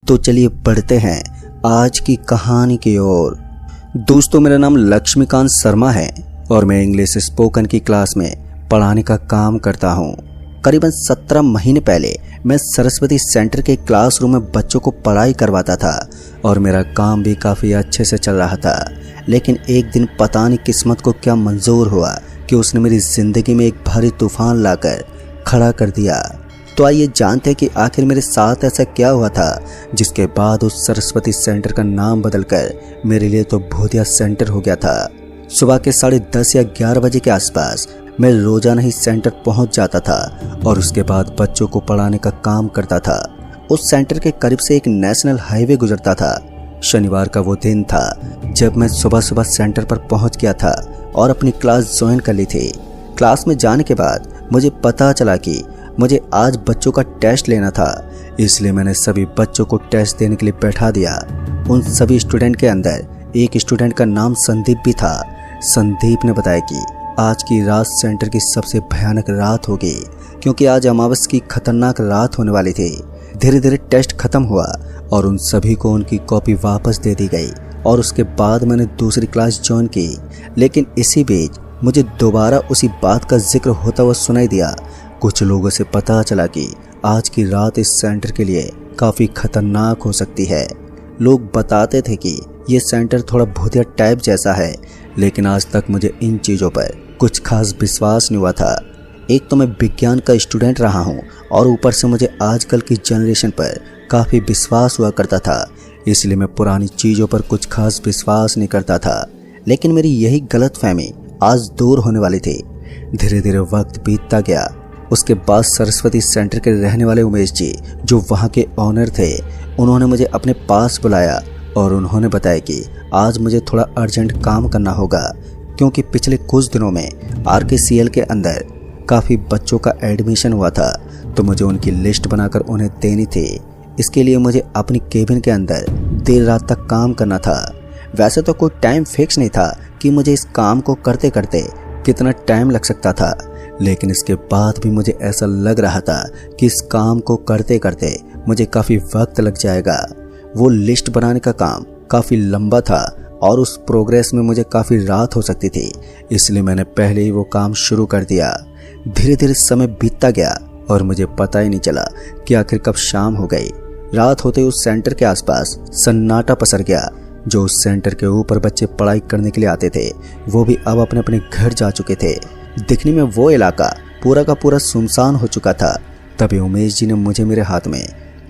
तो चलिए बढ़ते हैं आज की कहानी की ओर। दोस्तों, मेरा नाम लक्ष्मीकांत शर्मा है और मैं इंग्लिश स्पोकन की क्लास में पढ़ाने का काम करता हूँ। करीबन 17 महीने पहले मैं सरस्वती सेंटर के क्लासरूम में बच्चों को पढ़ाई करवाता था और मेरा काम भी काफ़ी अच्छे से चल रहा था। लेकिन एक दिन पता नहीं किस्मत को क्या मंजूर हुआ कि उसने मेरी ज़िंदगी में एक भारी तूफान लाकर खड़ा कर दिया। तो आइए जानते हैं कि आखिर मेरे साथ ऐसा क्या हुआ था जिसके बाद उस सरस्वती सेंटर का नाम बदलकर मेरे लिए तो भूतिया सेंटर हो गया था। सुबह के 10:30 या 11 बजे के आसपास मैं रोजाना ही सेंटर पहुंच जाता था और उसके बाद बच्चों को पढ़ाने का काम करता था। उस सेंटर के करीब से एक नेशनल हाईवे गुजरता था। शनिवार का वो दिन था जब मैं सुबह सुबह सेंटर पर पहुंच गया था और अपनी क्लास ज्वाइन कर ली थी। क्लास में जाने के बाद मुझे पता चला कि मुझे आज बच्चों का टेस्ट लेना था, इसलिए मैंने सभी बच्चों को टेस्ट देने के लिए बैठा दिया। उन सभी स्टूडेंट के अंदर एक स्टूडेंट का नाम संदीप भी था। संदीप ने बताया कि आज की रात सेंटर की सबसे भयानक रात होगी क्योंकि आज अमावस की खतरनाक रात होने वाली थी। धीरे धीरे टेस्ट खत्म हुआ और उन सभी को उनकी कॉपी वापस दे दी गई और उसके बाद मैंने दूसरी क्लास ज्वाइन की। लेकिन इसी बीच मुझे दोबारा उसी बात का जिक्र होता हुआ सुनाई दिया। कुछ लोगों से पता चला कि आज की रात इस सेंटर के लिए काफ़ी खतरनाक हो सकती है। लोग बताते थे कि ये सेंटर थोड़ा भूतिया टाइप जैसा है, लेकिन आज तक मुझे इन चीज़ों पर कुछ खास विश्वास नहीं हुआ था। एक तो मैं विज्ञान का स्टूडेंट रहा हूँ और ऊपर से मुझे आजकल की जनरेशन पर काफ़ी विश्वास हुआ करता था, इसलिए मैं पुरानी चीज़ों पर कुछ खास विश्वास नहीं करता था। लेकिन मेरी यही गलतफहमी आज दूर होने वाली थी। धीरे धीरे वक्त बीतता गया। उसके बाद सरस्वती सेंटर के रहने वाले उमेश जी, जो वहाँ के ऑनर थे, उन्होंने मुझे अपने पास बुलाया और उन्होंने बताया कि आज मुझे थोड़ा अर्जेंट काम करना होगा क्योंकि पिछले कुछ दिनों में RKCL के अंदर काफ़ी बच्चों का एडमिशन हुआ था, तो मुझे उनकी लिस्ट बनाकर उन्हें देनी थी। इसके लिए मुझे अपनी केबिन के अंदर देर रात तक काम करना था। वैसे तो कोई टाइम फिक्स नहीं था कि मुझे इस काम को करते करते कितना टाइम लग सकता था, लेकिन इसके बाद भी मुझे ऐसा लग रहा था कि इस काम को करते करते मुझे काफ़ी वक्त लग जाएगा। वो लिस्ट बनाने का काम काफ़ी लंबा था और उस प्रोग्रेस में मुझे काफ़ी रात हो सकती थी, इसलिए मैंने पहले ही वो काम शुरू कर दिया। धीरे धीरे समय बीतता गया और मुझे पता ही नहीं चला कि आखिर कब शाम हो गई। रात होते उस सेंटर के आसपास सन्नाटा पसर गया। जो उस सेंटर के ऊपर बच्चे पढ़ाई करने के लिए आते थे, वो भी अब अपने अपने घर जा चुके थे। दिखने में वो इलाका पूरा का पूरा सुनसान हो चुका था। तभी उमेश जी ने मुझे मेरे हाथ में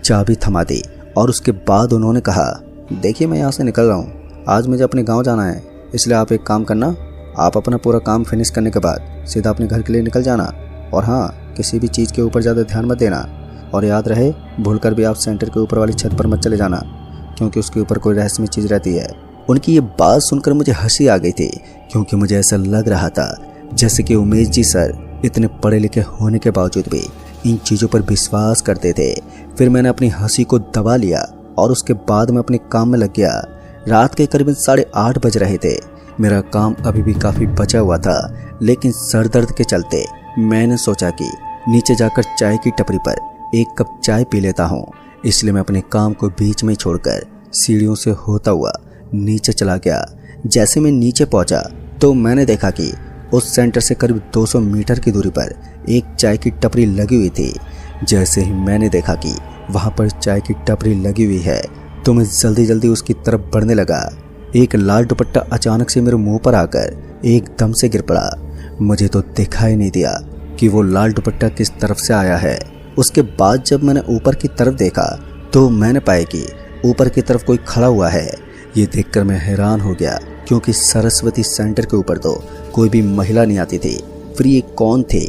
चाबी थमा दी और उसके बाद उन्होंने कहा, देखिए मैं यहाँ से निकल रहा हूँ, आज मुझे अपने गांव जाना है, इसलिए आप एक काम करना, आप अपना पूरा काम फिनिश करने के बाद सीधा अपने घर के लिए निकल जाना। और हाँ, किसी भी चीज़ के ऊपर ज़्यादा ध्यान मत देना और याद रहे भूलकर भी आप सेंटर के ऊपर वाली छत पर मत चले जाना क्योंकि उसके ऊपर कोई रहस्यमय चीज़ रहती है। उनकी ये बात सुनकर मुझे हंसी आ गई थी क्योंकि मुझे ऐसा लग रहा था जैसे कि उमेश जी सर इतने पढ़े लिखे होने के बावजूद भी इन चीज़ों पर विश्वास करते थे। फिर मैंने अपनी हंसी को दबा लिया और उसके बाद मैं अपने काम में लग गया। रात के करीबन 8:30 बज रहे थे। मेरा काम अभी भी काफ़ी बचा हुआ था, लेकिन सर दर्द के चलते मैंने सोचा कि नीचे जाकर चाय की टपरी पर एक कप चाय पी लेता हूँ। इसलिए मैं अपने काम को बीच में छोड़कर सीढ़ियों से होता हुआ नीचे चला गया। जैसे मैं नीचे पहुँचा तो मैंने देखा कि उस सेंटर से करीब 200 मीटर की दूरी पर एक चाय की टपरी लगी हुई थी। जैसे ही मैंने देखा कि वहाँ पर चाय की टपरी लगी हुई है तो मैं जल्दी जल्दी उसकी तरफ बढ़ने लगा। एक लाल दुपट्टा अचानक से मेरे मुंह पर आकर एकदम से गिर पड़ा। मुझे तो दिखाई नहीं दिया कि वो लाल दुपट्टा किस तरफ से आया है। उसके बाद जब मैंने ऊपर की तरफ देखा तो मैंने पाया कि ऊपर की तरफ कोई खड़ा हुआ है। ये देखकर मैं हैरान हो गया क्योंकि सरस्वती सेंटर के ऊपर तो कोई भी महिला नहीं आती थी। फिर ये कौन थे?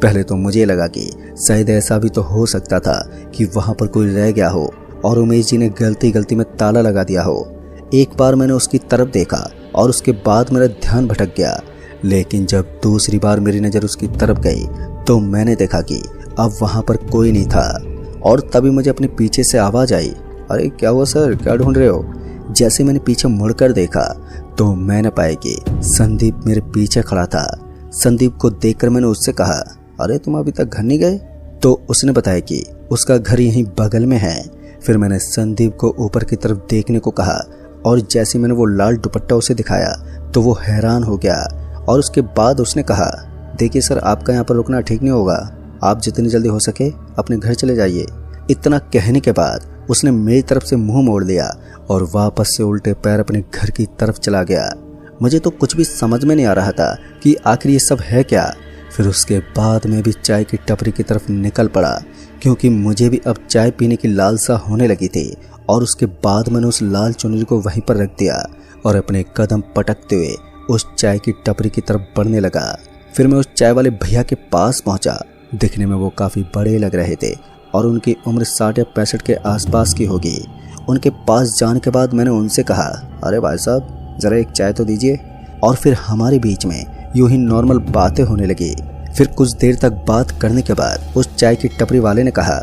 पहले तो मुझे लगा कि शायद ऐसा भी तो हो सकता था कि वहाँ पर कोई रह गया हो और उमेश जी ने गलती में ताला लगा दिया हो। एक बार मैंने उसकी तरफ देखा और उसके बाद मेरा ध्यान भटक गया, लेकिन जब दूसरी बार मेरी नज़र उसकी तरफ गई तो मैंने देखा कि अब वहाँ पर कोई नहीं था। और तभी मुझे अपने पीछे से आवाज़ आई, अरे क्या हुआ सर, क्या ढूंढ रहे हो? जैसे मैंने पीछे मुड़कर देखा तो मैंने पाया कि संदीप मेरे पीछे खड़ा था। संदीप को देखकर मैंने उससे कहा, अरे तुम अभी तक घर नहीं गए? तो उसने बताया कि उसका घर यहीं बगल में है। फिर मैंने संदीप को ऊपर की तरफ देखने को कहा और जैसे मैंने वो लाल दुपट्टा उसे दिखाया तो वो हैरान हो गया और उसके बाद उसने कहा, देखिए सर, आपका यहाँ पर रुकना ठीक नहीं होगा, आप जितनी जल्दी हो सके अपने घर चले जाइए। इतना कहने के बाद उसने मेरी तरफ से मुंह मोड़ लिया और वापस से उल्टे पैर अपने घर की तरफ चला गया। मुझे तो कुछ भी समझ में नहीं आ रहा था कि आखिर ये सब है क्या। फिर उसके बाद मैं भी चाय की टपरी की तरफ निकल पड़ा क्योंकि मुझे भी अब चाय पीने की लालसा होने लगी थी। और उसके बाद मैंने उस लाल चुनरी को वहीं पर रख दिया और अपने कदम पटकते हुए उस चाय की टपरी की तरफ बढ़ने लगा। फिर मैं उस चाय वाले भैया के पास पहुंचा। दिखने में वो काफ़ी बड़े लग रहे थे और उनकी उम्र 60 या 65 के आसपास की होगी। उनके पास जाने के बाद मैंने उनसे कहा, अरे भाई साहब, ज़रा एक चाय तो दीजिए। और फिर हमारे बीच में यूं ही नॉर्मल बातें होने लगी। फिर कुछ देर तक बात करने के बाद उस चाय की टपरी वाले ने कहा,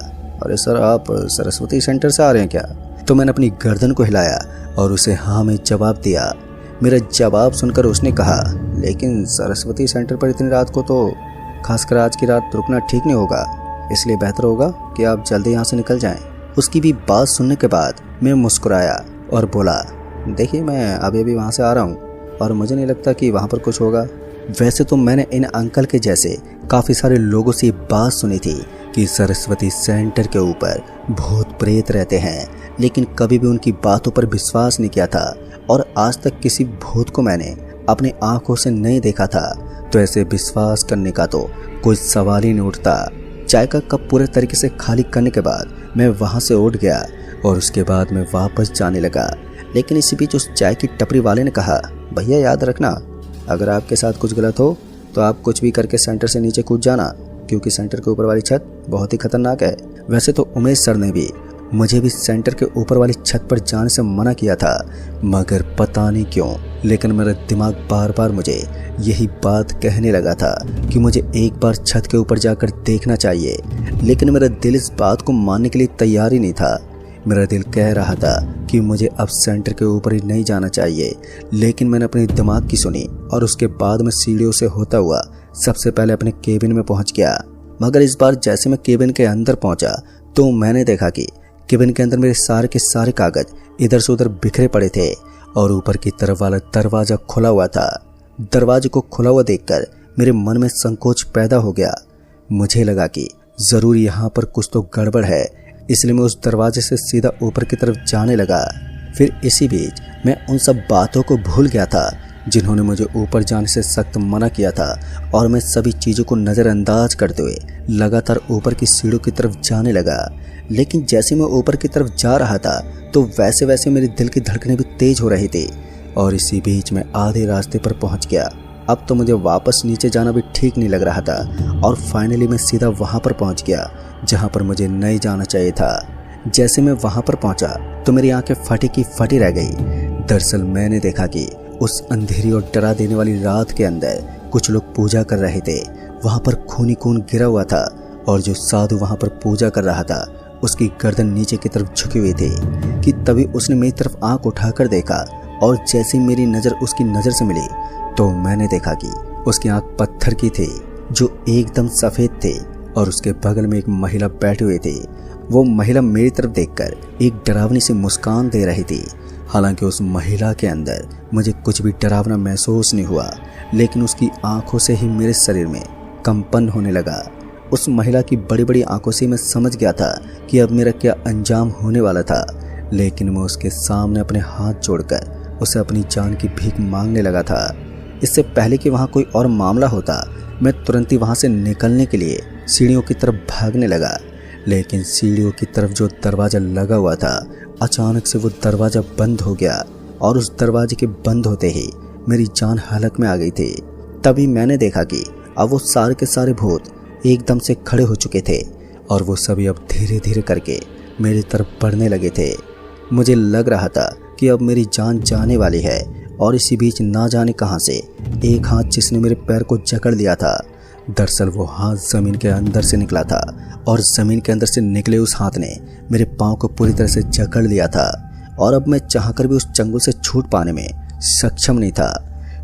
अरे सर, आप सरस्वती सेंटर से आ रहे हैं क्या? तो मैंने अपनी गर्दन को हिलाया और उसे हाँ में जवाब दिया। मेरा जवाब सुनकर उसने कहा, लेकिन सरस्वती सेंटर पर इतनी रात को तो, खासकर आज की रात, रुकना ठीक नहीं होगा, इसलिए बेहतर होगा कि आप जल्दी यहाँ से निकल जाएं। उसकी भी बात सुनने के बाद मैं मुस्कुराया और बोला, देखिए, मैं अभी अभी वहाँ से आ रहा हूँ और मुझे नहीं लगता कि वहाँ पर कुछ होगा। वैसे तो मैंने इन अंकल के जैसे काफ़ी सारे लोगों से बात सुनी थी कि सरस्वती सेंटर के ऊपर भूत प्रेत रहते हैं, लेकिन कभी भी उनकी बातों पर विश्वास नहीं किया था और आज तक किसी भूत को मैंने अपनी आंखों से नहीं देखा था। तो ऐसे विश्वास करने का तो कोई सवाल ही नहीं उठता। चाय का कप पूरे तरीके से खाली करने के बाद मैं वहाँ से उठ गया और उसके बाद मैं वापस जाने लगा। लेकिन इसी बीच उस चाय की टपरी वाले ने कहा, भैया याद रखना, अगर आपके साथ कुछ गलत हो तो आप कुछ भी करके सेंटर से नीचे कूद जाना, क्योंकि सेंटर के ऊपर वाली छत बहुत ही खतरनाक है। वैसे तो उमेश सर ने भी मुझे भी सेंटर के ऊपर वाली छत पर जाने से मना किया था, मगर पता नहीं क्यों, लेकिन मेरा दिमाग बार बार मुझे यही बात कहने लगा था कि मुझे एक बार छत के ऊपर जाकर देखना चाहिए। लेकिन मेरा दिल इस बात को मानने के लिए तैयार ही नहीं था। मेरा दिल कह रहा था कि मुझे अब सेंटर के ऊपर ही नहीं जाना चाहिए, लेकिन मैंने अपने दिमाग की सुनी और उसके बाद मैं सीढ़ियों से होता हुआ सबसे पहले अपने केबिन में पहुंच गया। मगर इस बार जैसे मैं केबिन के अंदर पहुंचा तो मैंने देखा कि केबिन के अंदर मेरे सारे के सारे कागज इधर से उधर बिखरे पड़े थे और ऊपर की तरफ वाला दरवाजा खुला हुआ था। दरवाजे को खुला हुआ देखकर मेरे मन में संकोच पैदा हो गया। मुझे लगा कि जरूर यहाँ पर कुछ तो गड़बड़ है, इसलिए मैं उस दरवाजे से सीधा ऊपर की तरफ जाने लगा। फिर इसी बीच मैं उन सब बातों को भूल गया था जिन्होंने मुझे ऊपर जाने से सख्त मना किया था और मैं सभी चीज़ों को नज़रअंदाज करते हुए लगातार ऊपर की सीढ़ियों की तरफ जाने लगा। लेकिन जैसे मैं ऊपर की तरफ जा रहा था तो वैसे वैसे मेरे दिल की धड़कनें भी तेज हो रही थी और इसी बीच मैं आधे रास्ते पर पहुंच गया। अब तो मुझे वापस नीचे जाना भी ठीक नहीं लग रहा था और फाइनली मैं सीधा वहां पर पहुंच गया जहां पर मुझे नहीं जाना चाहिए था। जैसे मैं वहां पर पहुंचा तो मेरी आंखें फटी की फटी रह गई। दरअसल मैंने देखा कि उस अंधेरी और डरा देने वाली रात के अंदर कुछ लोग पूजा कर रहे थे। वहां पर खूनी खून गिरा हुआ था और जो साधु वहां पर पूजा कर रहा था उसकी गर्दन नीचे की तरफ झुकी हुई थी कि तभी उसने मेरी तरफ आंख उठाकर देखा और जैसे मेरी नज़र उसकी नज़र से मिली तो मैंने देखा कि उसकी आंख पत्थर की थी जो एकदम सफ़ेद थे और उसके बगल में एक महिला बैठी हुई थी। वो महिला मेरी तरफ देखकर एक डरावनी सी मुस्कान दे रही थी। हालांकि उस महिला के अंदर मुझे कुछ भी डरावना महसूस नहीं हुआ, लेकिन उसकी आंखों से ही मेरे शरीर में कंपन होने लगा। उस महिला की बड़ी बड़ी आंखों से मैं समझ गया था कि अब मेरा क्या अंजाम होने वाला था। लेकिन मैं उसके सामने अपने हाथ जोड़कर उसे अपनी जान की भीख मांगने लगा था। इससे पहले कि वहाँ कोई और मामला होता मैं तुरंत ही वहाँ से निकलने के लिए सीढ़ियों की तरफ भागने लगा। लेकिन सीढ़ियों की तरफ जो दरवाज़ा लगा हुआ था, अचानक से वो दरवाज़ा बंद हो गया और उस दरवाजे के बंद होते ही मेरी जान हलक में आ गई थी। तभी मैंने देखा कि अब वो सारे के सारे भूत एकदम से खड़े हो चुके थे और वो सभी अब धीरे धीरे करके मेरी तरफ बढ़ने लगे थे। मुझे लग रहा था कि अब मेरी जान जाने वाली है और इसी बीच ना जाने कहां से एक हाथ जिसने मेरे पैर को जकड़ लिया था। दरअसल वो हाथ ज़मीन के अंदर से निकला था और ज़मीन के अंदर से निकले उस हाथ ने मेरे पाँव को पूरी तरह से जकड़ लिया था और अब मैं चाहकर भी उस चंगुल से छूट पाने में सक्षम नहीं था।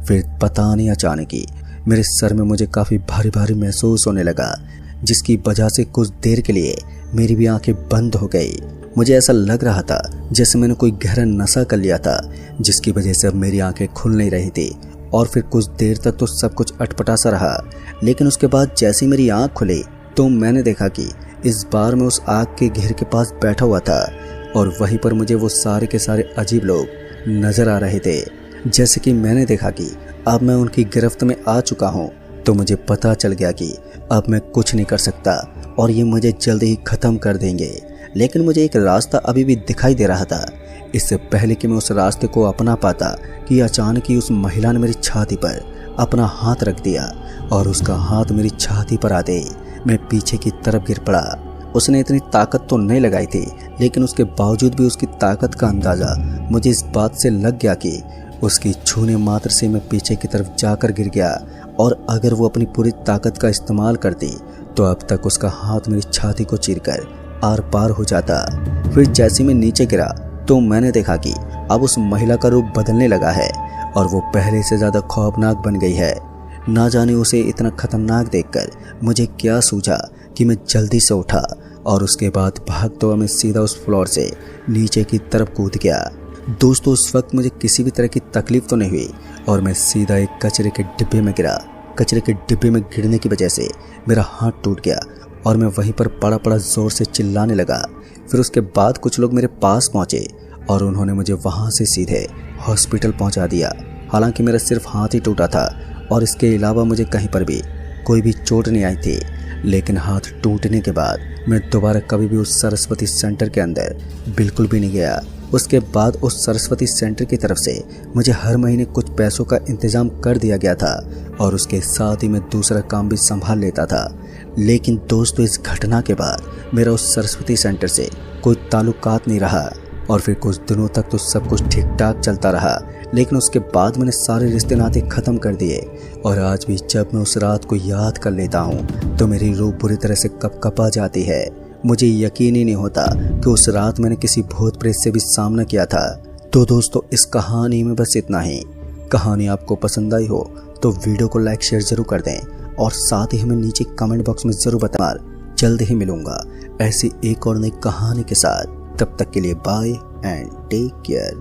फिर पता नहीं अचानक ही मेरे सर में मुझे काफ़ी भारी भारी महसूस होने लगा, जिसकी वजह से कुछ देर के लिए मेरी भी आंखें बंद हो गई। मुझे ऐसा लग रहा था जैसे मैंने कोई गहरा नशा कर लिया था, जिसकी वजह से अब मेरी आंखें खुल नहीं रही थी। और फिर कुछ देर तक तो सब कुछ अटपटा सा रहा, लेकिन उसके बाद जैसे मेरी आंख खुली तो मैंने देखा कि इस बार मैं उस आग के घेर के पास बैठा हुआ था और वहीं पर मुझे वो सारे के सारे अजीब लोग नजर आ रहे थे। जैसे कि मैंने देखा कि अब मैं उनकी गिरफ्त में आ चुका हूँ, तो मुझे पता चल गया कि अब मैं कुछ नहीं कर सकता और ये मुझे जल्दी ही ख़त्म कर देंगे। लेकिन मुझे एक रास्ता अभी भी दिखाई दे रहा था। इससे पहले कि मैं उस रास्ते को अपना पाता कि अचानक ही उस महिला ने मेरी छाती पर अपना हाथ रख दिया और उसका हाथ मेरी छाती पर आते ही मैं पीछे की तरफ गिर पड़ा। उसने इतनी ताकत तो नहीं लगाई थी, लेकिन उसके बावजूद भी उसकी ताकत का अंदाज़ा मुझे इस बात से लग गया कि उसकी छूने मात्र से मैं पीछे की तरफ जाकर गिर गया और अगर वो अपनी पूरी ताकत का इस्तेमाल करती तो अब तक उसका हाथ मेरी छाती को चीरकर आर पार हो जाता। फिर जैसे मैं नीचे गिरा तो मैंने देखा कि अब उस महिला का रूप बदलने लगा है और वो पहले से ज़्यादा खौफनाक बन गई है। ना जाने उसे इतना खतरनाक देखकर मुझे क्या सूझा कि मैं जल्दी से उठा और उसके बाद भागते हुए मैं सीधा उस फ्लोर से नीचे की तरफ कूद गया। दोस्तों, उस वक्त मुझे किसी भी तरह की तकलीफ तो नहीं हुई और मैं सीधा एक कचरे के डिब्बे में गिरा। कचरे के डिब्बे में गिरने की वजह से मेरा हाथ टूट गया और मैं वहीं पर पड़ा पड़ा जोर से चिल्लाने लगा। फिर उसके बाद कुछ लोग मेरे पास पहुंचे और उन्होंने मुझे वहां से सीधे हॉस्पिटल पहुंचा दिया। हालांकि मेरा सिर्फ हाथ ही टूटा था और इसके अलावा मुझे कहीं पर भी कोई भी चोट नहीं आई थी। लेकिन हाथ टूटने के बाद मैं दोबारा कभी भी उस सरस्वती सेंटर के अंदर बिल्कुल भी नहीं गया। उसके बाद उस सरस्वती सेंटर की तरफ से मुझे हर महीने कुछ पैसों का इंतजाम कर दिया गया था और उसके साथ ही मैं दूसरा काम भी संभाल लेता था। लेकिन दोस्तों, इस घटना के बाद मेरा उस सरस्वती सेंटर से कोई ताल्लुकात नहीं रहा और फिर कुछ दिनों तक तो सब कुछ ठीक ठाक चलता रहा। लेकिन उसके बाद मैंने सारे रिश्ते नाते ख़त्म कर दिए और आज भी जब मैं उस रात को याद कर लेता हूँ तो मेरी रूह बुरी तरह से कपकपा जाती है। मुझे यकीन ही नहीं होता कि उस रात मैंने किसी भूत प्रेत से भी सामना किया था। तो दोस्तों, इस कहानी में बस इतना ही। कहानी आपको पसंद आई हो तो वीडियो को लाइक शेयर जरूर कर दें और साथ ही हमें नीचे कमेंट बॉक्स में जरूर बताएं। जल्द ही मिलूंगा ऐसी एक और नई कहानी के साथ। तब तक के लिए बाय एंड टेक केयर।